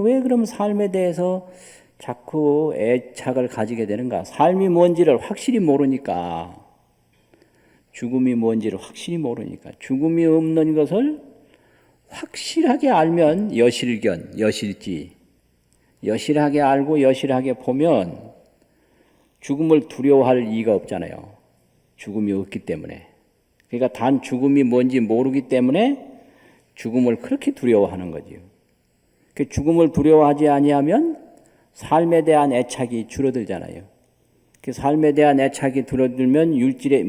왜 그럼 삶에 대해서 자꾸 애착을 가지게 되는가? 삶이 뭔지를 확실히 모르니까, 죽음이 뭔지를 확실히 모르니까, 죽음이 없는 것을 확실하게 알면 여실견, 여실지, 여실하게 알고 여실하게 보면 죽음을 두려워할 이유가 없잖아요. 죽음이 없기 때문에. 그러니까 단 죽음이 뭔지 모르기 때문에 죽음을 그렇게 두려워하는 거지요. 그 죽음을 두려워하지 아니하면 삶에 대한 애착이 줄어들잖아요. 그 삶에 대한 애착이 줄어들면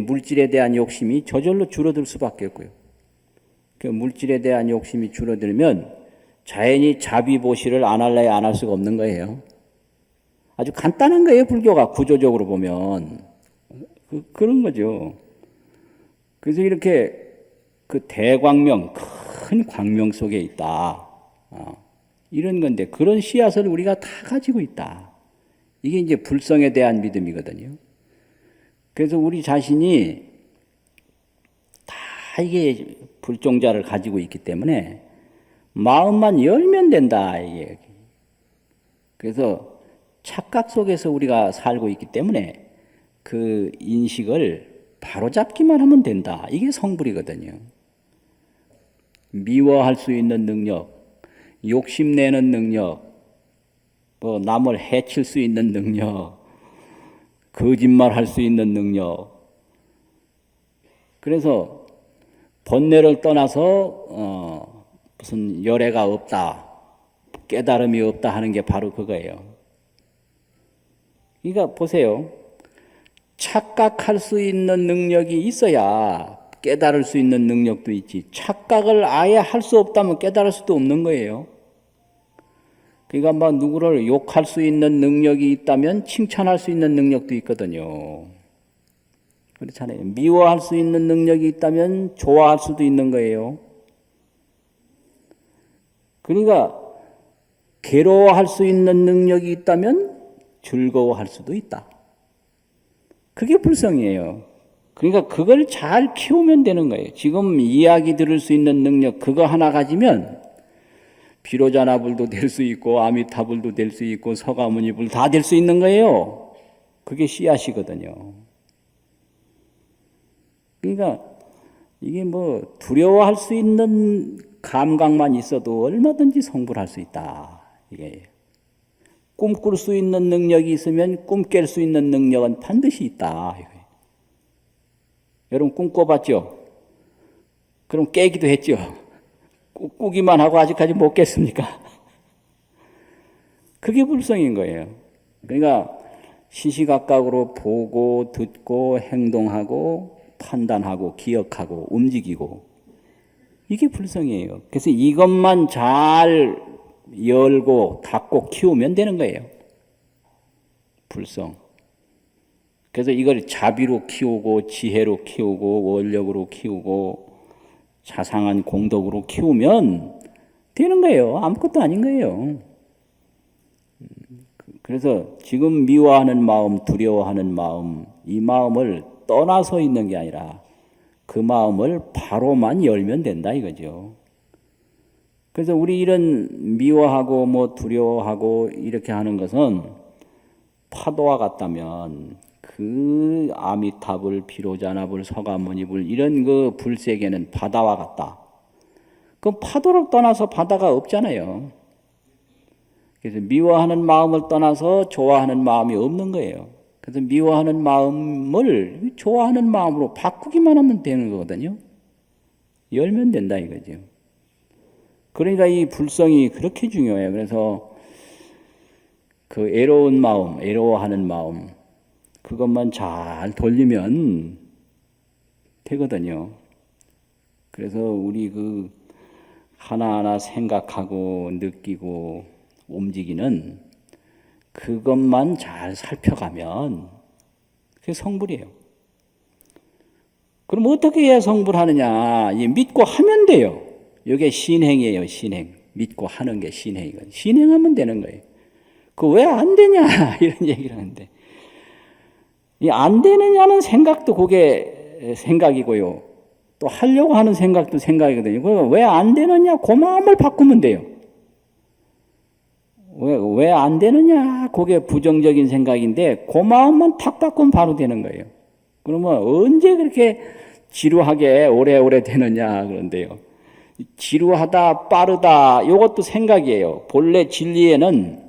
물질에 대한 욕심이 저절로 줄어들 수밖에 없고요. 그 물질에 대한 욕심이 줄어들면 자연히 자비보시를 안 할래 안 할 수가 없는 거예요. 아주 간단한 거예요, 불교가 구조적으로 보면. 그런 거죠. 그래서 이렇게 그 대광명, 큰 광명 속에 있다. 이런 건데 그런 씨앗을 우리가 다 가지고 있다. 이게 이제 불성에 대한 믿음이거든요. 그래서 우리 자신이 다 이게 불종자를 가지고 있기 때문에 마음만 열면 된다. 이게. 그래서 착각 속에서 우리가 살고 있기 때문에 그 인식을 바로잡기만 하면 된다. 이게 성불이거든요. 미워할 수 있는 능력, 욕심내는 능력, 뭐 남을 해칠 수 있는 능력, 거짓말할 수 있는 능력. 그래서 번뇌를 떠나서 무슨 열애가 없다, 깨달음이 없다 하는 게 바로 그거예요. 그러니까 보세요. 착각할 수 있는 능력이 있어야 깨달을 수 있는 능력도 있지. 착각을 아예 할 수 없다면 깨달을 수도 없는 거예요. 그러니까 막 누구를 욕할 수 있는 능력이 있다면 칭찬할 수 있는 능력도 있거든요. 그렇잖아요. 미워할 수 있는 능력이 있다면 좋아할 수도 있는 거예요. 그러니까 괴로워할 수 있는 능력이 있다면 즐거워할 수도 있다. 그게 불성이에요. 그러니까 그걸 잘 키우면 되는 거예요. 지금 이야기 들을 수 있는 능력 그거 하나 가지면 비로자나불도 될 수 있고 아미타불도 될 수 있고 서가모니불 다 될 수 있는 거예요. 그게 씨앗이거든요. 그러니까 이게 뭐 두려워할 수 있는 감각만 있어도 얼마든지 성불할 수 있다. 이게 꿈꿀 수 있는 능력이 있으면 꿈 깰 수 있는 능력은 반드시 있다. 여러분 꿈 꿔봤죠? 그럼 깨기도 했죠? 꾸기만 하고 아직까지 못 깼습니까? 그게 불성인 거예요. 그러니까 시시각각으로 보고 듣고 행동하고 판단하고 기억하고 움직이고 이게 불성이에요. 그래서 이것만 잘 열고 닫고 키우면 되는 거예요. 불성. 그래서 이걸 자비로 키우고 지혜로 키우고 원력으로 키우고 자상한 공덕으로 키우면 되는 거예요. 아무것도 아닌 거예요. 그래서 지금 미워하는 마음, 두려워하는 마음, 이 마음을 떠나서 있는 게 아니라 그 마음을 바로만 열면 된다 이거죠. 그래서 우리 이런 미워하고 뭐 두려워하고 이렇게 하는 것은 파도와 같다면 그 아미타불, 비로자나불, 서가모니불 이런 그 불세계는 바다와 같다. 그럼 파도를 떠나서 바다가 없잖아요. 그래서 미워하는 마음을 떠나서 좋아하는 마음이 없는 거예요. 그래서 미워하는 마음을 좋아하는 마음으로 바꾸기만 하면 되는 거거든요. 열면 된다 이거죠. 그러니까 이 불성이 그렇게 중요해요. 그래서 그 애로운 마음, 애로워하는 마음 그것만 잘 돌리면 되거든요. 그래서 우리 그 하나하나 생각하고 느끼고 움직이는 그것만 잘 살펴가면 그게 성불이에요. 그럼 어떻게 해야 성불하느냐? 믿고 하면 돼요. 이게 신행이에요, 신행. 믿고 하는 게 신행이거든요. 신행하면 되는 거예요. 그 왜 안 되냐? 이런 얘기를 하는데. 이 안 되느냐는 생각도 그게 생각이고요. 또 하려고 하는 생각도 생각이거든요. 왜 안 되느냐? 그 마음을 바꾸면 돼요. 왜 안 되느냐? 그게 부정적인 생각인데 그 마음만 탁 바꾸면 바로 되는 거예요. 그러면 언제 그렇게 지루하게 오래오래 되느냐 그런데요. 지루하다, 빠르다 이것도 생각이에요. 본래 진리에는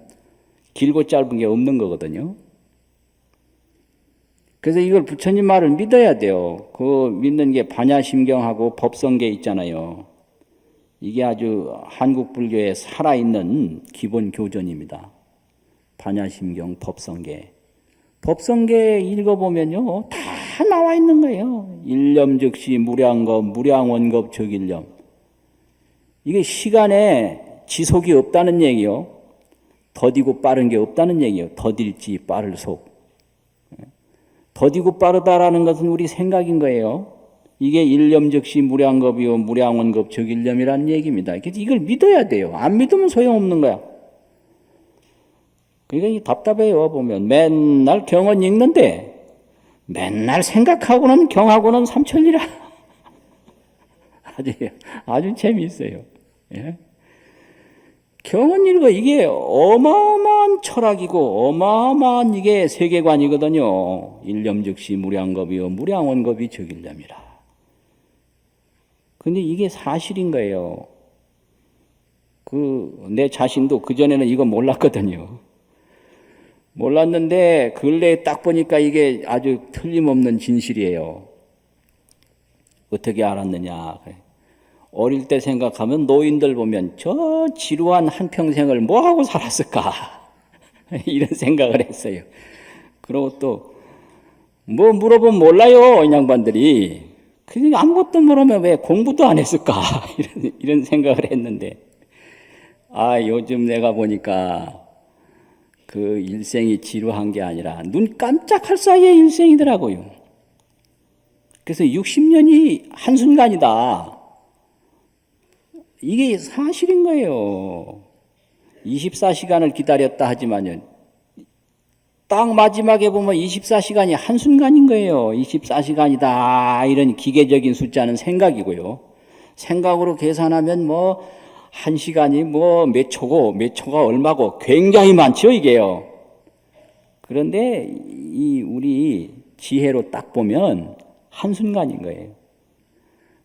길고 짧은 게 없는 거거든요. 그래서 이걸 부처님 말을 믿어야 돼요. 그 믿는 게 반야심경하고 법성계 있잖아요. 이게 아주 한국 불교의 살아있는 기본 교전입니다. 반야심경, 법성계. 법성계 읽어보면요, 다 나와 있는 거예요. 일념즉시 무량겁, 무량원겁 적일념. 이게 시간에 지속이 없다는 얘기요. 더디고 빠른 게 없다는 얘기예요. 더딜지 빠를 속. 더디고 빠르다라는 것은 우리 생각인 거예요. 이게 일념즉시 무량겁이요 무량원겁 적일념이라는 얘기입니다. 이걸 믿어야 돼요. 안 믿으면 소용없는 거야. 그러니까 답답해요. 보면 맨날 경은 읽는데 맨날 생각하고는 경하고는 삼천리라. 아주 재미있어요. 예? 경은 읽어 이게 어마어마한 철학이고 어마어마한 이게 세계관이거든요. 일념즉시 무량겁이요 무량원겁이 적일념이라. 근데 이게 사실인 거예요. 내 자신도 그전에는 이거 몰랐거든요. 몰랐는데 근래에 딱 보니까 이게 아주 틀림없는 진실이에요. 어떻게 알았느냐. 어릴 때 생각하면 노인들 보면 저 지루한 한평생을 뭐하고 살았을까. 이런 생각을 했어요. 그리고 또 뭐 물어보면 몰라요. 이 양반들이. 그냥 아무것도 모르면 왜 공부도 안 했을까? 이런 생각을 했는데, 요즘 내가 보니까 그 일생이 지루한 게 아니라 눈 깜짝할 사이에 일생이더라고요. 그래서 60년이 한순간이다. 이게 사실인 거예요. 24시간을 기다렸다 하지만요. 딱 마지막에 보면 24시간이 한순간인 거예요. 24시간이다. 이런 기계적인 숫자는 생각이고요. 생각으로 계산하면 뭐 1시간이 뭐 몇 초고 몇 초가 얼마고 굉장히 많죠, 이게요. 그런데 우리 지혜로 딱 보면 한순간인 거예요.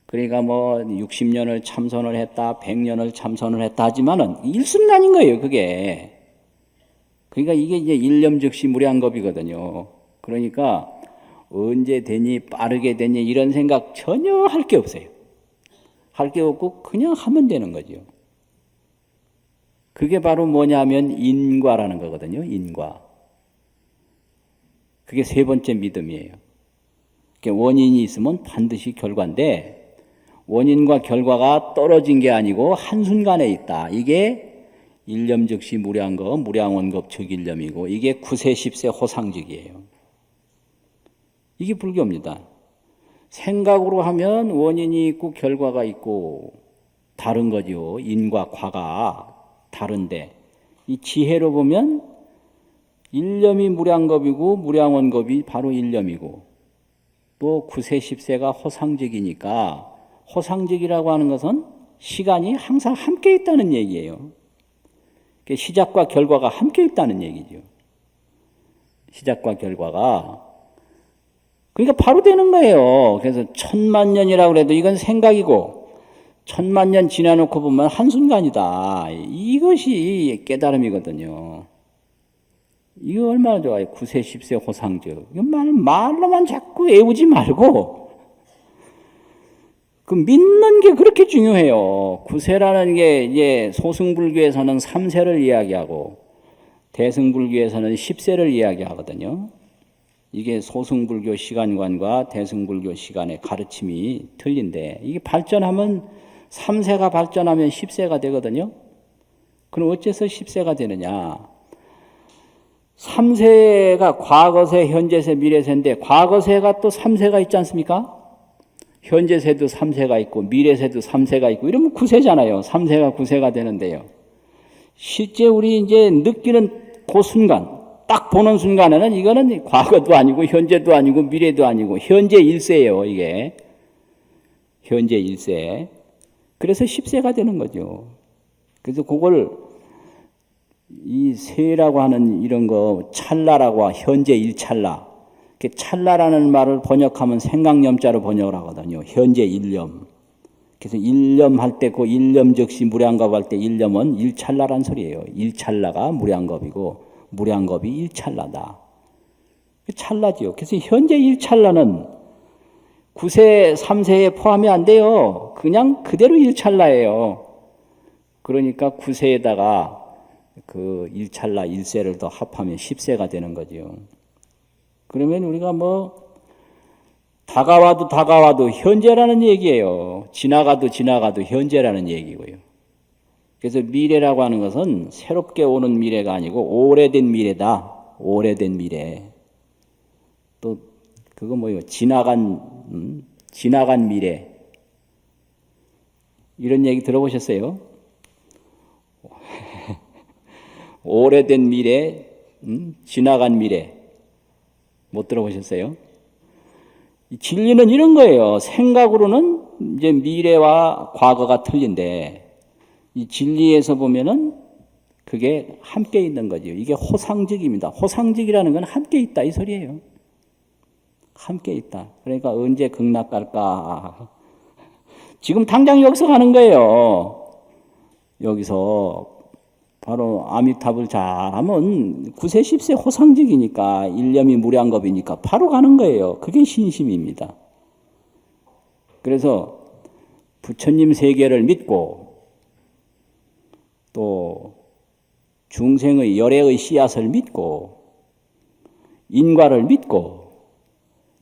그러니까 뭐 60년을 참선을 했다, 100년을 참선을 했다 하지만은 일순간인 거예요, 그게. 그러니까 이게 이제 일념즉시 무량겁이거든요. 그러니까 언제 되니 빠르게 되니 이런 생각 전혀 할 게 없어요. 할 게 없고 그냥 하면 되는 거죠. 그게 바로 뭐냐면 인과라는 거거든요. 인과. 그게 세 번째 믿음이에요. 원인이 있으면 반드시 결과인데 원인과 결과가 떨어진 게 아니고 한순간에 있다. 이게 일념즉시 무량겁, 무량원겁 적일념이고 이게 9세 10세 호상적이에요. 이게 불교입니다. 생각으로 하면 원인이 있고 결과가 있고 다른 거죠. 인과 과가 다른데 이 지혜로 보면 일념이 무량겁이고 무량원겁이 바로 일념이고 또 9세 10세가 호상적이니까 호상적이라고 하는 것은 시간이 항상 함께 있다는 얘기예요. 시작과 결과가 함께 있다는 얘기죠. 시작과 결과가. 그러니까 바로 되는 거예요. 그래서 1000만 년이라고 해도 이건 생각이고 1000만 년 지나놓고 보면 한순간이다. 이것이 깨달음이거든요. 이거 얼마나 좋아요. 9세 10세 호상적. 이건 말로만 자꾸 애우지 말고 그 믿는 게 그렇게 중요해요. 구세라는 게 이제 소승불교에서는 3세를 이야기하고 대승불교에서는 10세를 이야기하거든요. 이게 소승불교 시간관과 대승불교 시간의 가르침이 틀린데 이게 발전하면 3세가 발전하면 10세가 되거든요. 그럼 어째서 10세가 되느냐? 3세가 과거세, 현재세, 미래세인데 과거세가 또 3세가 있지 않습니까? 현재세도 3세가 있고 미래세도 3세가 있고 이러면 9세잖아요. 3세가 9세가 되는데요. 실제 우리 이제 느끼는 그 순간, 딱 보는 순간에는 이거는 과거도 아니고 현재도 아니고 미래도 아니고 현재 일세예요. 이게 현재 일세. 그래서 10세가 되는 거죠. 그래서 그걸 이 세라고 하는 이런 거 찰나라고 현재 일찰나. 찰나라는 말을 번역하면 생각념자로 번역을 하거든요. 현재 일념. 그래서 일념 할 때 그 일념 즉시 무량겁 할 때 일념은 일찰나란 소리예요. 일찰나가 무량겁이고 무량겁이 일찰나다. 찰나지요. 그래서 현재 일찰나는 9세, 3세에 포함이 안 돼요. 그냥 그대로 일찰나예요. 그러니까 9세에다가 그 일찰나 1세를 더 합하면 10세가 되는 거죠. 그러면 우리가 뭐 다가와도 현재라는 얘기예요. 지나가도 현재라는 얘기고요. 그래서 미래라고 하는 것은 새롭게 오는 미래가 아니고 오래된 미래다. 오래된 미래. 또 그거 뭐예요? 지나간 미래. 이런 얘기 들어보셨어요? 오래된 미래, 지나간 미래. 못 들어보셨어요? 진리는 이런 거예요. 생각으로는 이제 미래와 과거가 틀린데 이 진리에서 보면은 그게 함께 있는 거죠. 이게 호상직입니다. 호상직이라는 건 함께 있다 이 소리예요. 함께 있다. 그러니까 언제 극락 갈까? 지금 당장 여기서 가는 거예요. 여기서 바로 아미타불 잘하면 9세 10세 호상직이니까 일념이 무량겁이니까 바로 가는 거예요. 그게 신심입니다. 그래서 부처님 세계를 믿고 또 중생의 열애의 씨앗을 믿고 인과를 믿고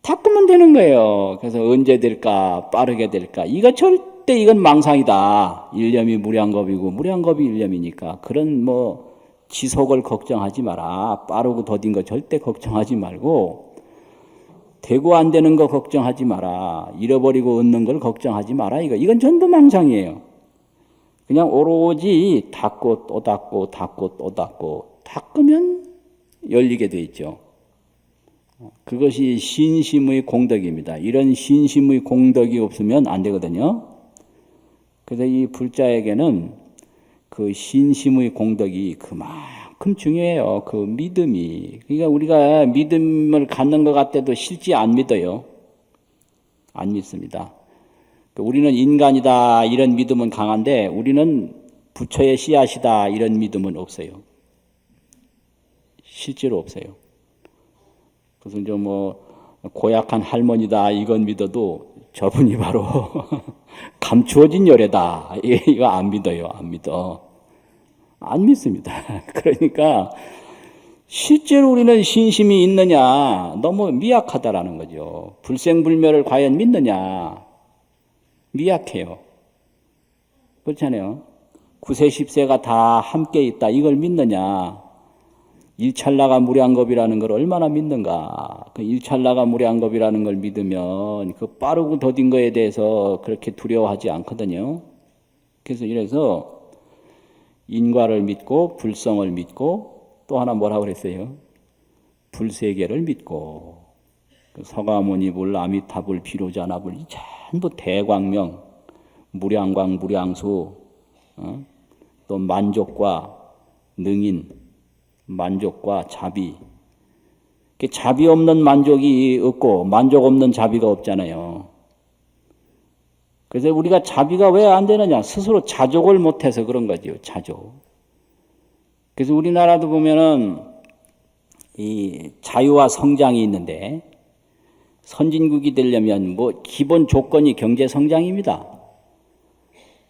닦으면 되는 거예요. 그래서 언제 될까 빠르게 될까 이거 절대 이건 망상이다. 일념이 무량겁이고 무량겁이 일념이니까 그런 뭐 지속을 걱정하지 마라. 빠르고 더딘 거 절대 걱정하지 말고 되고 안 되는 거 걱정하지 마라. 잃어버리고 얻는 걸 걱정하지 마라. 이건 전부 망상이에요. 그냥 오로지 닦고 또 닦고 닦고 또 닦고 닦으면 열리게 돼 있죠. 그것이 신심의 공덕입니다. 이런 신심의 공덕이 없으면 안 되거든요. 그래서 이 불자에게는 그 신심의 공덕이 그만큼 중요해요. 그 믿음이. 그러니까 우리가 믿음을 갖는 것 같아도 실제 안 믿어요. 안 믿습니다. 우리는 인간이다 이런 믿음은 강한데 우리는 부처의 씨앗이다 이런 믿음은 없어요. 실제로 없어요. 그래서 이제 뭐 고약한 할머니다 이건 믿어도 저분이 바로 감추어진 열애다. 이거 안 믿어요. 안 믿어. 안 믿습니다. 그러니까 실제로 우리는 신심이 있느냐 너무 미약하다라는 거죠. 불생불멸을 과연 믿느냐 미약해요. 그렇잖아요. 9세 10세가 다 함께 있다 이걸 믿느냐. 일찰나가 무량겁이라는 걸 얼마나 믿는가. 그 일찰나가 무량겁이라는 걸 믿으면 그 빠르고 더딘 거에 대해서 그렇게 두려워하지 않거든요. 그래서 이래서 인과를 믿고 불성을 믿고 또 하나 뭐라고 그랬어요? 불세계를 믿고 서가모니불 아미타불 비로자나불 전부 대광명 무량광 무량수 또 만족과 능인 만족과 자비. 자비 없는 만족이 없고 만족 없는 자비가 없잖아요. 그래서 우리가 자비가 왜 안 되느냐? 스스로 자족을 못해서 그런 거죠. 자족. 그래서 우리나라도 보면은 이 자유와 성장이 있는데 선진국이 되려면 뭐 기본 조건이 경제 성장입니다.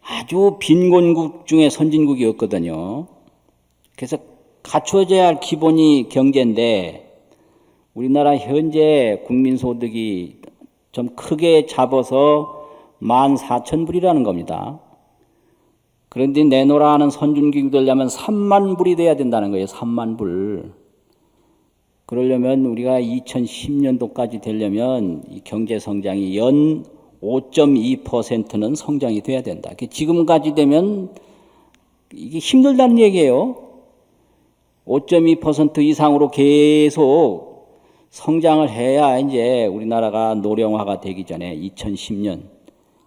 아주 빈곤국 중에 선진국이 없거든요. 그래서 갖춰져야 할 기본이 경제인데 우리나라 현재 국민소득이 좀 크게 잡아서 14,000불이라는 겁니다. 그런데 내놓으라 하는 선진국이 되려면 3만 불이 돼야 된다는 거예요. 3만 불. 그러려면 우리가 2010년도까지 되려면 이 경제 성장이 연 5.2%는 성장이 돼야 된다. 지금까지 되면 이게 힘들다는 얘기예요. 5.2% 이상으로 계속 성장을 해야 이제 우리나라가 노령화가 되기 전에 2010년,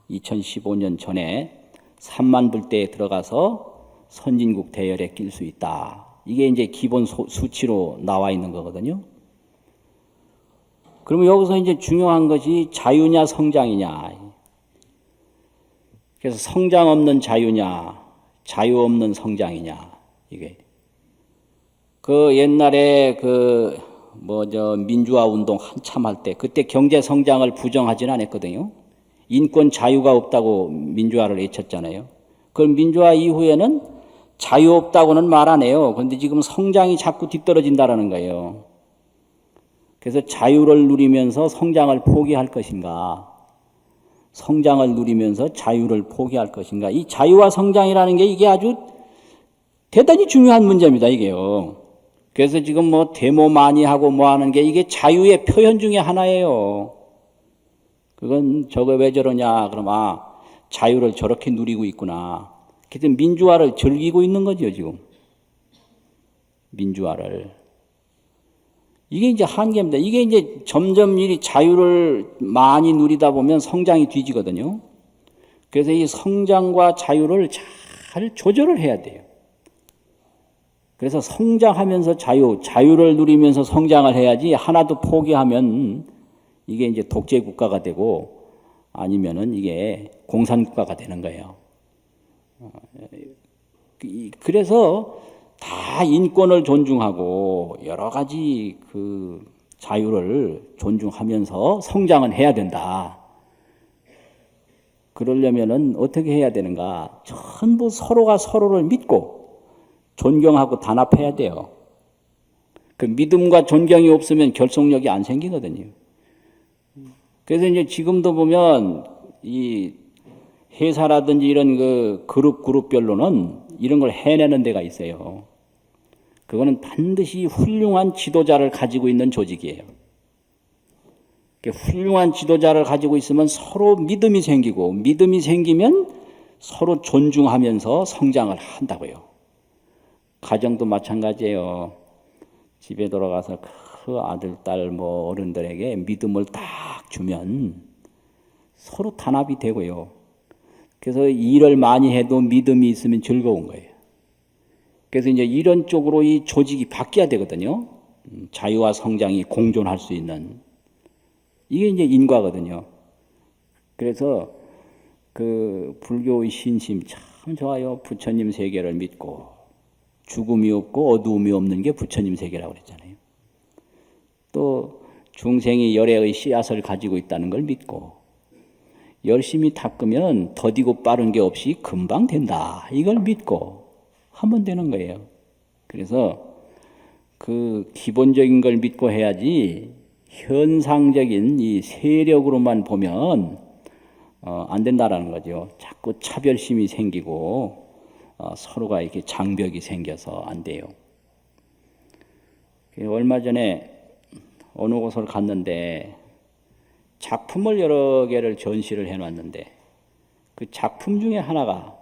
2015년 전에 3만 불대에 들어가서 선진국 대열에 낄 수 있다. 이게 이제 기본 수치로 나와 있는 거거든요. 그러면 여기서 이제 중요한 것이 자유냐 성장이냐. 그래서 성장 없는 자유냐, 자유 없는 성장이냐. 이게 그 옛날에 민주화 운동 한참 할 때 그때 경제 성장을 부정하지는 않았거든요. 인권 자유가 없다고 민주화를 외쳤잖아요. 그럼 민주화 이후에는 자유 없다고는 말 안 해요. 그런데 지금 성장이 자꾸 뒤떨어진다라는 거예요. 그래서 자유를 누리면서 성장을 포기할 것인가? 성장을 누리면서 자유를 포기할 것인가? 이 자유와 성장이라는 게 이게 아주 대단히 중요한 문제입니다, 이게요. 그래서 지금 데모 많이 하고 하는 게 이게 자유의 표현 중에 하나예요. 그건 저거 왜 저러냐? 그럼 자유를 저렇게 누리고 있구나. 그래서 민주화를 즐기고 있는 거죠, 지금. 민주화를. 이게 이제 한계입니다. 이게 이제 점점 이 자유를 많이 누리다 보면 성장이 뒤지거든요. 그래서 이 성장과 자유를 잘 조절을 해야 돼요. 그래서 성장하면서 자유를 누리면서 성장을 해야지 하나도 포기하면 이게 이제 독재 국가가 되고 아니면은 이게 공산국가가 되는 거예요. 그래서 다 인권을 존중하고 여러 가지 그 자유를 존중하면서 성장은 해야 된다. 그러려면은 어떻게 해야 되는가? 전부 서로가 서로를 믿고 존경하고 단합해야 돼요. 그 믿음과 존경이 없으면 결속력이 안 생기거든요. 그래서 이제 지금도 보면 이 회사라든지 이런 그 그룹별로는 이런 걸 해내는 데가 있어요. 그거는 반드시 훌륭한 지도자를 가지고 있는 조직이에요. 훌륭한 지도자를 가지고 있으면 서로 믿음이 생기고 믿음이 생기면 서로 존중하면서 성장을 한다고요. 가정도 마찬가지예요. 집에 돌아가서 그 아들, 딸, 어른들에게 믿음을 딱 주면 서로 단합이 되고요. 그래서 일을 많이 해도 믿음이 있으면 즐거운 거예요. 그래서 이제 이런 쪽으로 이 조직이 바뀌어야 되거든요. 자유와 성장이 공존할 수 있는. 이게 이제 인과거든요. 그래서 그 불교의 신심 참 좋아요. 부처님 세계를 믿고 죽음이 없고 어두움이 없는 게 부처님 세계라고 그랬잖아요. 또 중생이 열애의 씨앗을 가지고 있다는 걸 믿고 열심히 닦으면 더디고 빠른 게 없이 금방 된다. 이걸 믿고 하면 되는 거예요. 그래서 그 기본적인 걸 믿고 해야지 현상적인 이 세력으로만 보면 안 된다라는 거죠. 자꾸 차별심이 생기고 서로가 이렇게 장벽이 생겨서 안 돼요. 얼마 전에 어느 곳을 갔는데 작품을 여러 개를 전시를 해놨는데 그 작품 중에 하나가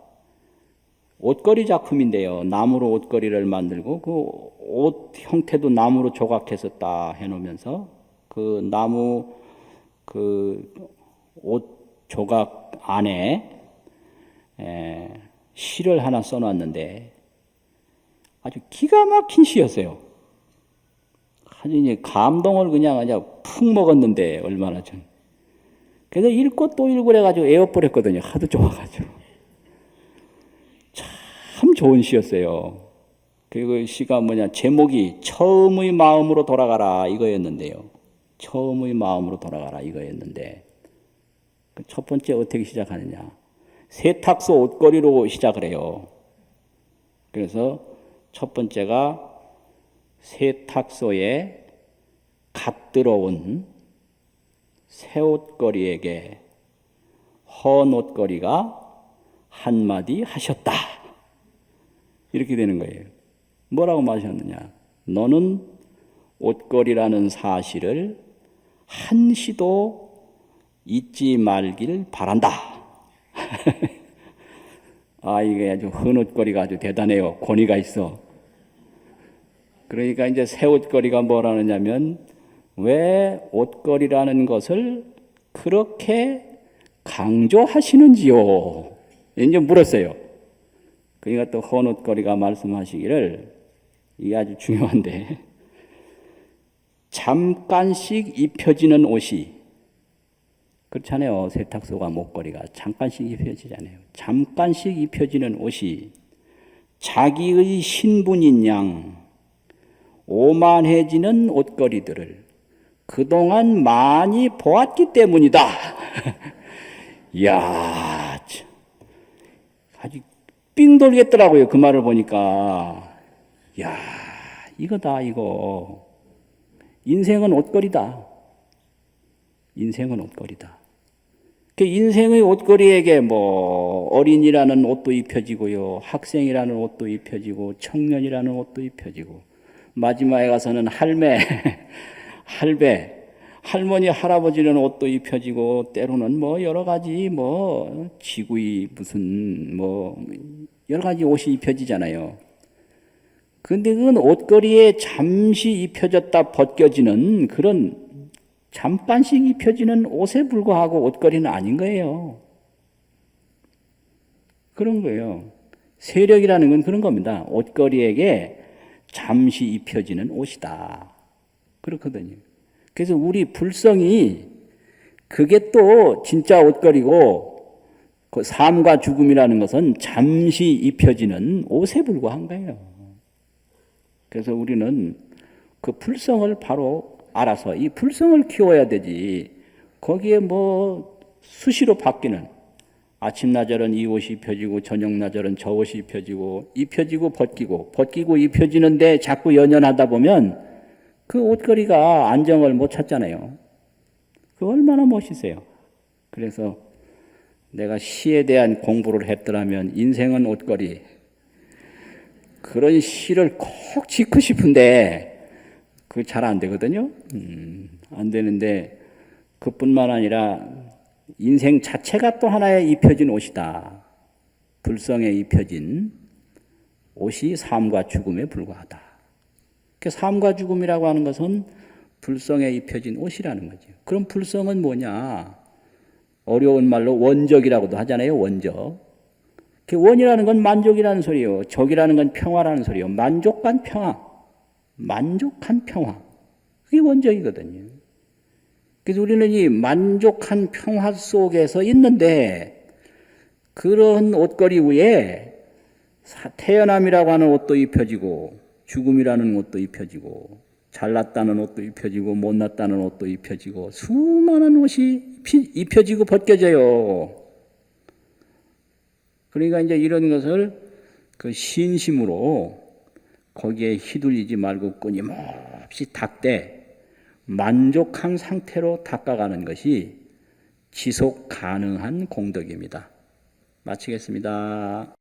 옷걸이 작품인데요. 나무로 옷걸이를 만들고 그 옷 형태도 나무로 조각해서 딱 해놓으면서 그 나무 그 옷 조각 안에 시를 하나 써놨는데 아주 기가 막힌 시였어요. 아주 이제 감동을 그냥 푹 먹었는데 얼마나 전. 그래서 읽고 또 읽고 그래가지고 에어버렸거든요. 하도 좋아가지고. 참 좋은 시였어요. 그 시가 제목이 처음의 마음으로 돌아가라 이거였는데요. 처음의 마음으로 돌아가라 이거였는데 첫 번째 어떻게 시작하느냐. 세탁소 옷걸이로 시작을 해요. 그래서 첫 번째가 세탁소에 갓 들어온 새 옷걸이에게 헌 옷걸이가 한마디 하셨다. 이렇게 되는 거예요. 뭐라고 말하셨느냐. 너는 옷걸이라는 사실을 한시도 잊지 말길 바란다. 이게 아주 헌 옷걸이가 아주 대단해요. 권위가 있어. 그러니까 이제 새 옷걸이가 뭐라느냐면 왜 옷걸이라는 것을 그렇게 강조하시는지요? 이제 물었어요. 그러니까 또 헌 옷걸이가 말씀하시기를 이게 아주 중요한데, 잠깐씩 입혀지는 옷이, 그렇잖아요. 세탁소가 목걸이가 잠깐씩 입혀지잖아요. 잠깐씩 입혀지는 옷이 자기의 신분인 양 오만해지는 옷걸이들을 그동안 많이 보았기 때문이다. 이야, 아주 삥 돌겠더라고요. 그 말을 보니까. 야, 이거다, 이거. 인생은 옷걸이다. 인생은 옷걸이다. 그 인생의 옷걸이에게 뭐 어린이라는 옷도 입혀지고요, 학생이라는 옷도 입혀지고, 청년이라는 옷도 입혀지고, 마지막에 가서는 할매, 할머니, 할아버지는 옷도 입혀지고, 때로는 뭐 여러 가지 뭐 지구이 무슨 뭐 여러 가지 옷이 입혀지잖아요. 근데 그건 옷걸이에 잠시 입혀졌다 벗겨지는 그런 잠깐씩 입혀지는 옷에 불과하고 옷걸이는 아닌 거예요. 그런 거예요. 세력이라는 건 그런 겁니다. 옷걸이에게 잠시 입혀지는 옷이다. 그렇거든요. 그래서 우리 불성이 그게 또 진짜 옷걸이고, 그 삶과 죽음이라는 것은 잠시 입혀지는 옷에 불과한 거예요. 그래서 우리는 그 불성을 바로 알아서 이 불성을 키워야 되지. 거기에 뭐 수시로 바뀌는, 아침 나절은 이 옷이 입혀지고 저녁 나절은 저 옷이 입혀지고 벗기고 입혀지는데 자꾸 연연하다 보면 그 옷걸이가 안정을 못 찾잖아요. 그 얼마나 멋있어요. 그래서 내가 시에 대한 공부를 했더라면 인생은 옷걸이, 그런 시를 꼭 짓고 싶은데 그게 잘 안 되거든요. 안 되는데, 그뿐만 아니라 인생 자체가 또 하나의 입혀진 옷이다. 불성에 입혀진 옷이 삶과 죽음에 불과하다. 삶과 죽음이라고 하는 것은 불성에 입혀진 옷이라는 거죠. 그럼 불성은 뭐냐? 어려운 말로 원적이라고도 하잖아요. 원적. 원이라는 건 만족이라는 소리요. 적이라는 건 평화라는 소리요. 만족한 평화. 만족한 평화. 그게 원적이거든요. 그래서 우리는 이 만족한 평화 속에서 있는데, 그런 옷걸이 위에 태어남이라고 하는 옷도 입혀지고, 죽음이라는 옷도 입혀지고, 잘났다는 옷도 입혀지고, 못났다는 옷도 입혀지고, 수많은 옷이 입혀지고 벗겨져요. 그러니까 이제 이런 것을 그 신심으로 거기에 휘둘리지 말고 끊임없이 닦되 만족한 상태로 닦아가는 것이 지속 가능한 공덕입니다. 마치겠습니다.